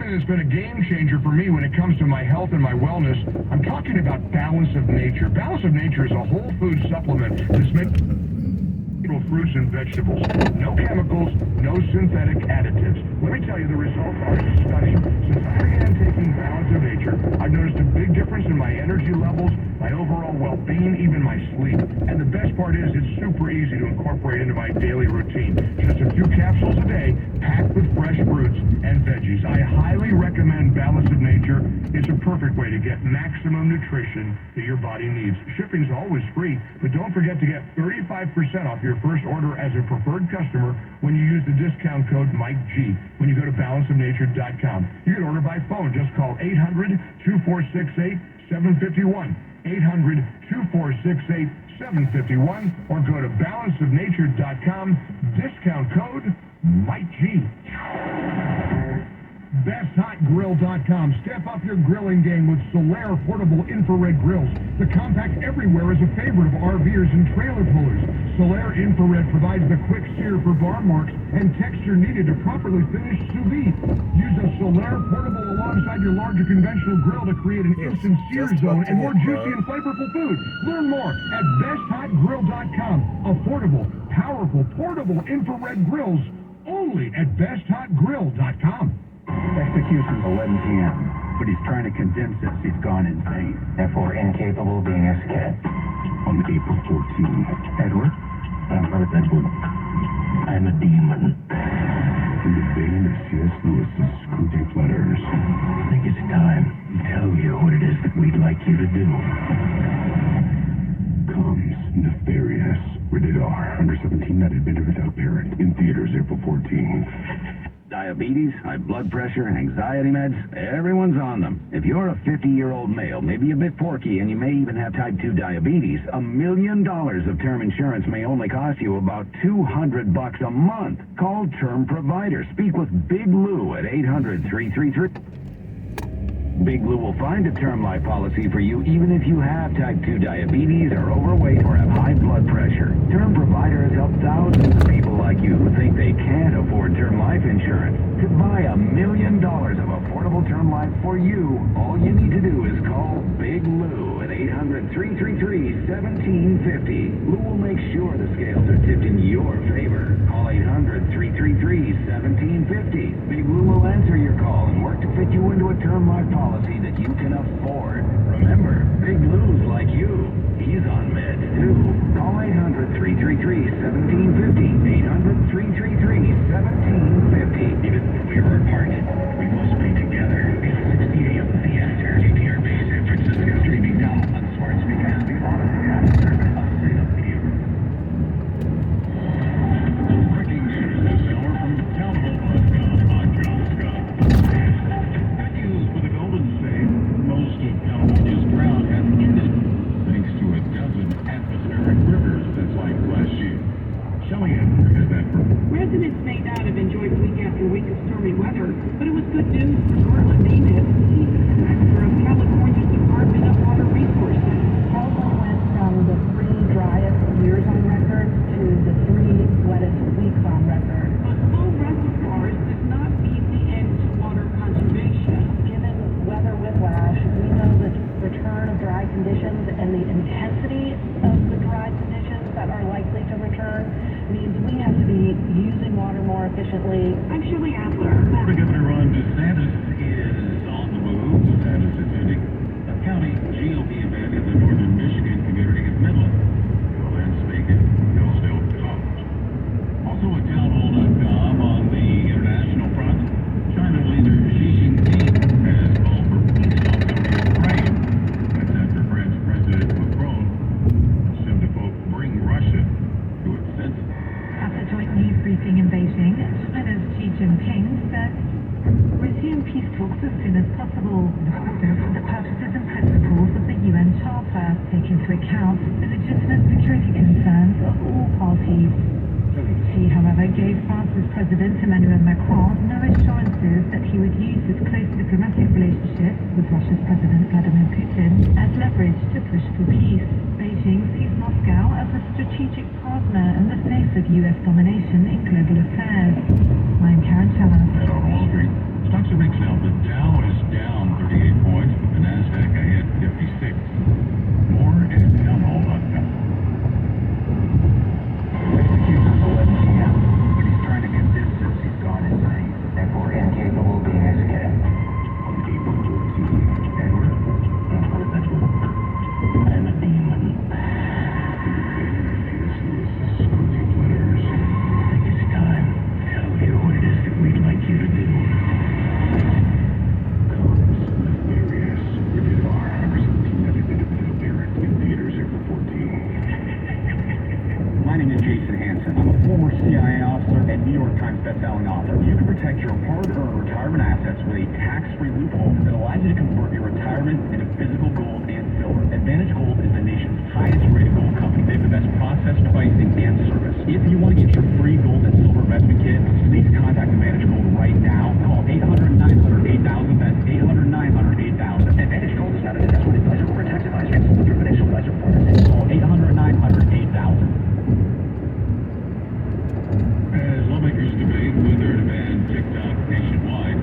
something that's been a game changer for me when it comes to my health and my wellness. I'm talking about Balance of Nature. Balance of Nature is a whole food supplement that's made from fruits and vegetables. No chemicals, no synthetic additives. Let me tell you, the results are stunning. Since I began taking Balance of Nature, I've noticed a big difference in my energy levels, my overall well-being, even my sleep. And the best part is it's super easy to incorporate into my daily routine. Just a few capsules a day, packed with fresh fruits and veggies. I highly recommend Balance of Nature. It's a perfect way to get maximum nutrition that your body needs. Shipping's always free, but don't forget to get 35% off your first order as a preferred customer when you use the discount code MikeG when you go to balanceofnature.com. You can order by phone. Just call 800-2468-751. 800-2468-751 or go to balanceofnature.com. Discount code MikeG. BestHotGrill.com. Step up your grilling game with Solaire portable infrared grills. The compact everywhere is a favorite of RVers and trailer pullers. Solaire infrared provides the quick sear for bar marks and texture needed to properly finish sous vide. Use a Solaire portable alongside your larger conventional grill to create an instant sear zone and more juicy and flavorful food. Learn more at BestHotGrill.com. Affordable, powerful, portable infrared grills only at BestHotGrill.com. Execution's 11 p.m., but he's trying to convince us he's gone insane. Therefore incapable of being executed. On April 14th. Edward? I'm not Edward. I'm a demon. In the vein of C.S. Lewis's Screwtape Letters. I think it's time we tell you what it is that we'd like you to do. Comes Nefarious. Rated R. Under 17, not admitted without parent. In theaters April 14th. Diabetes, high blood pressure, anxiety meds, everyone's on them. If you're a 50-year-old male, maybe a bit porky, and you may even have type 2 diabetes, $1 million of term insurance may only cost you about $200 a month. Call Term Provider. Speak with Big Lou at 800-333. Big Lou will find a term life policy for you even if you have type 2 diabetes, are overweight, or have high blood pressure. Term Provider has helped thousands of people like you who think they can't afford term life insurance. To buy $1 million of affordable term life for you, all you need to do is call Big Lou at 800-333-1750. Lou will make sure the scales are tipped in your favor. Call 800-333-1750. Big Lou will answer your call and work to fit you into a term life policy that you can afford. Remember, Big Lou's like you. He's on meds too. Call 800-333-1750. 800-333-1750. Even if we are apart, we must be together. It's 6 a.m. Theater. KPR Base San Francisco. Streaming now on smart speakers. The Odyssey app service. A straight up video. Breaking news this hour from Accountable.com. I'm John Scott. Good news for the Golden State. Most of California's drought has ended thanks to a dozen atmospheric rivers that cycled last year. Shelley Edgar has that for Residents may not have enjoyed week after week of stormy weather, but it was good news for Garland Namath, Chief Inspector of California's Department of Water Resources. California went from the 3 driest years on record to the 3 wettest weeks on record. But full reservoirs does not mean the end to water conservation. Given weather whiplash, we know that return of dry conditions and the intensity of the dry conditions that are likely to return means we have to be using water more efficiently. I'm Shirley Adler. Florida Governor Ron DeSantis is on the move. DeSantis is attending a county GOP event in the northern Michigan community of Midland. He'll then speak at Hillsdale College. Also at townhall.com on the international front, China leader Xi Jinping has called for peace talks over Ukraine. That's after French President Macron wants him to, quote, bring Russia to its senses. At a joint news briefing in Beijing, China's Xi Jinping said, resume peace talks as soon as possible, in accordance with the purposes and principles of the UN Charter, take into account the legitimate security concerns of all parties. Xi, however, gave France's President Emmanuel Macron no assurances that he would use his close diplomatic relationship with Russia's President Vladimir Putin as leverage to push for peace. Beijing sees Moscow as a strategic partner in the face of US domination in global affairs. I'm Karen Chalmers. And on Wall Street, stocks are mix now. The Dow is down 38 points, with the NASDAQ ahead 56. More at townhall.com. Execution's 11 p.m. But he's trying to convince us he's gone insane. Therefore incapable of being executed. On April 14th, Edward, I'm a demon. I think it's time to tell you what it is that we'd like you to do. Comes Nefarious. Rated R. Representing lyric in theaters April 14th. My name is Jason Hansen. I'm a former CIA officer and New York Times bestselling author. You can protect your hard-earned retirement assets with a tax-free loophole that allows you to convert your retirement into physical gold and silver. Advantage Gold is the nation's highest-rated gold company. They have the best process, pricing, and service. If you want to get your free gold and silver investment kit, please contact Advantage Gold right now. Call 800-900-8000. That's 800-900-8000. Advantage Gold is not an investment advisor or a tax advisor. It's the financial advisor partner. Call 800-900-8000. As lawmakers debate whether to ban TikTok nationwide,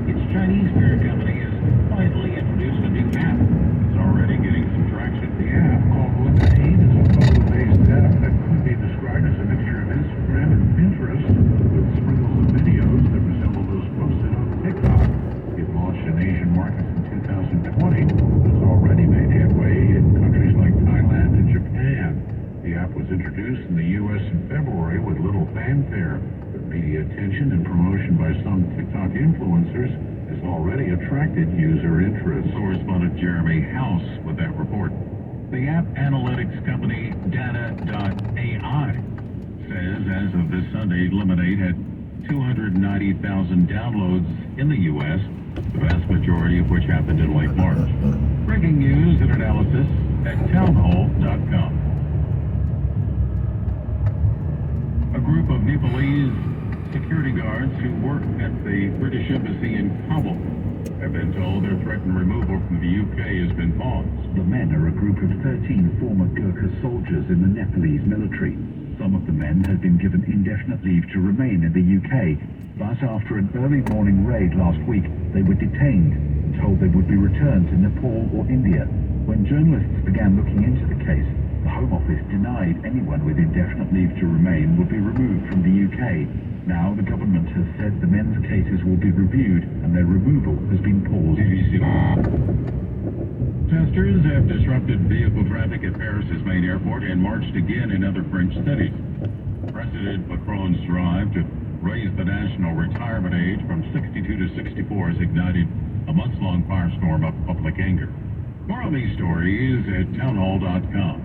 its Chinese parent company has finally introduced a new app that's already getting some traction. The app called Lemonade is a photo-based app that could be described as a mixture of Instagram and Pinterest, with sprinkles of videos that resemble those posted on TikTok. It launched in Asian markets in 2020, has already made headway in countries like Thailand and Japan. The app was introduced in the U.S. in February with little fanfare, but media attention and promotion by some TikTok influencers has already attracted user interest. Correspondent Jeremy House with that report. The app analytics company Data.ai says as of this Sunday, Lemonade had 290,000 downloads in the U.S., the vast majority of which happened in late March. Breaking news and analysis at townhall.com. A group of Nepalese security guards who work at the British Embassy in Kabul have been told their threatened removal from the UK has been paused. The men are a group of 13 former Gurkha soldiers in the Nepalese military. Some of the men had been given indefinite leave to remain in the UK, but after an early morning raid last week, they were detained and told they would be returned to Nepal or India. When journalists began looking into the case, the Home Office denied anyone with indefinite leave to remain would be removed from the UK. Now the government has said the men's cases will be reviewed and their removal has been paused. Testers have disrupted vehicle traffic at Paris's main airport and marched again in other French cities. President Macron's drive to raise the national retirement age from 62 to 64 has ignited a months-long firestorm of public anger. More on these stories at townhall.com.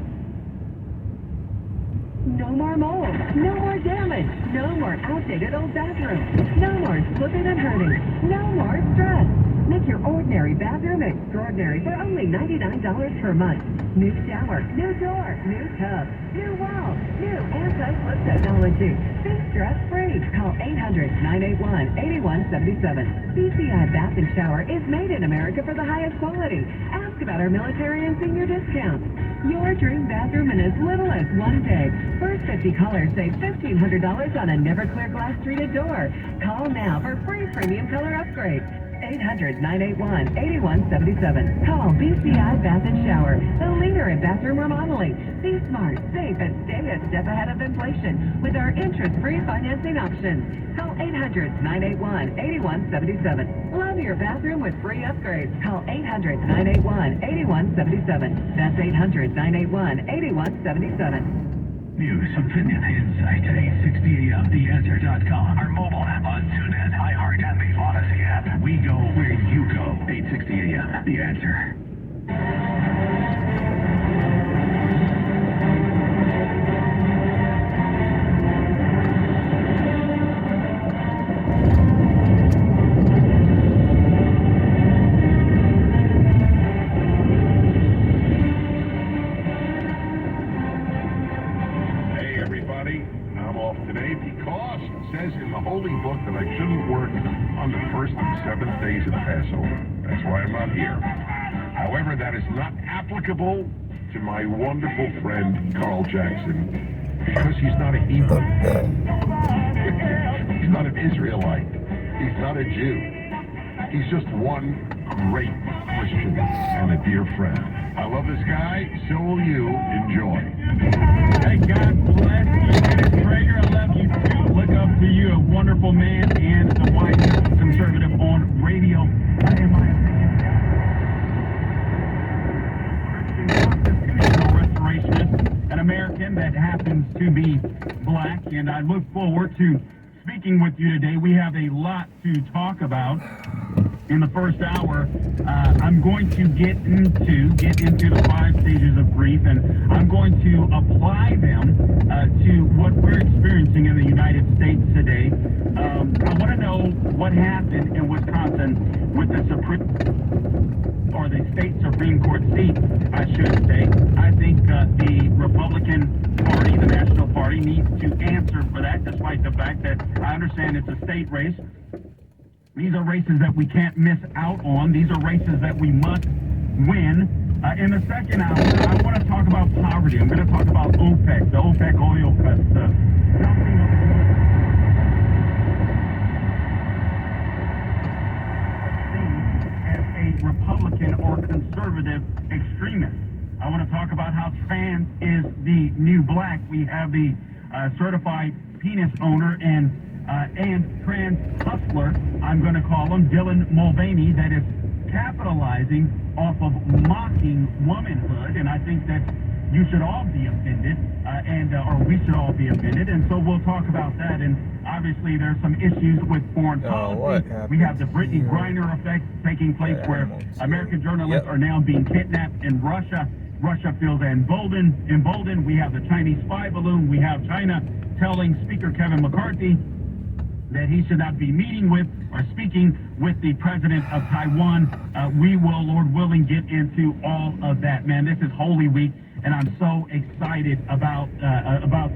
No more mold, no more damage, no more outdated old bathrooms, no more slipping and hurting, no more stress. Make your ordinary bathroom extraordinary for only $99 per month. New shower, new door, new tub, new wall, new anti-slip technology. Be stress-free. Call 800-981-8177. BCI Bath and Shower is made in America for the highest quality. Ask about our military and senior discounts. Your dream bathroom in as little as one day. First 50 callers save $1,500 on a never clear glass treated door. Call now for free premium color upgrade. 800-981-8177. Call BCI Bath and Shower, the leader in bathroom remodeling. Be smart, safe, and stay a step ahead of inflation with our interest-free financing options. Call 800-981-8177. Love your bathroom with free upgrades. Call 800-981-8177. That's 800-981-8177. News, opinion, insight at 860amtheanswer.com. Our mobile app on TuneIn, iHeart, and the Odyssey app. We go where you go. 860 AM, The Answer. I'm off today because it says in the Holy Book that I shouldn't work on the first and seventh days of Passover. That's why I'm not here. However, that is not applicable to my wonderful friend Carl Jackson because he's not a Hebrew. He's not an Israelite. He's not a Jew. He's just one great Christian and a dear friend. I love this guy, so will you. Enjoy. Hey, God bless you, Kenneth Prager. I love you too. Look up to you, a wonderful man and the wisest conservative on radio. In my opinion, constitutional restorationist, an American that happens to be black, and I look forward to speaking with you today. We have a lot to talk about. In the first hour, I'm going to get into the 5 stages of grief, and I'm going to apply them to what we're experiencing in the United States today. I want to know what happened in Wisconsin with the state Supreme Court seat, I should say. I think the Republican Party, the National Party, needs to answer for that, despite the fact that I understand it's a state race. These are races that we can't miss out on. These are races that we must win. In the second hour, I want to talk about poverty. I'm going to talk about OPEC, the OPEC oil cuts, the dumping of as a Republican or conservative extremist. I want to talk about how trans is the new black. We have the certified penis owner and trans hustler, I'm going to call him, Dylan Mulvaney, that is capitalizing off of mocking womanhood, and I think that you should all be offended, or we should all be offended, and so we'll talk about that. And obviously there's some issues with foreign policy. We have the Brittany Griner effect taking place, where American journalists are now being kidnapped in Russia. Russia feels emboldened. We have the Chinese spy balloon. We have China telling Speaker Kevin McCarthy that he should not be meeting with or speaking with the president of Taiwan. We will, Lord willing, get into all of that. Man, this is Holy Week, and I'm so excited about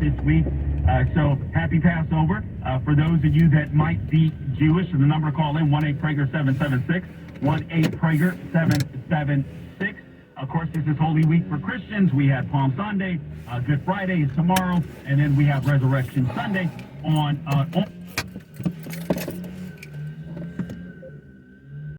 this week. So happy Passover. For those of you that might be Jewish, the number to call in, 1-8-PRAGER-776, 1-8-PRAGER-776. Of course, this is Holy Week for Christians. We had Palm Sunday, Good Friday is tomorrow, and then we have Resurrection Sunday on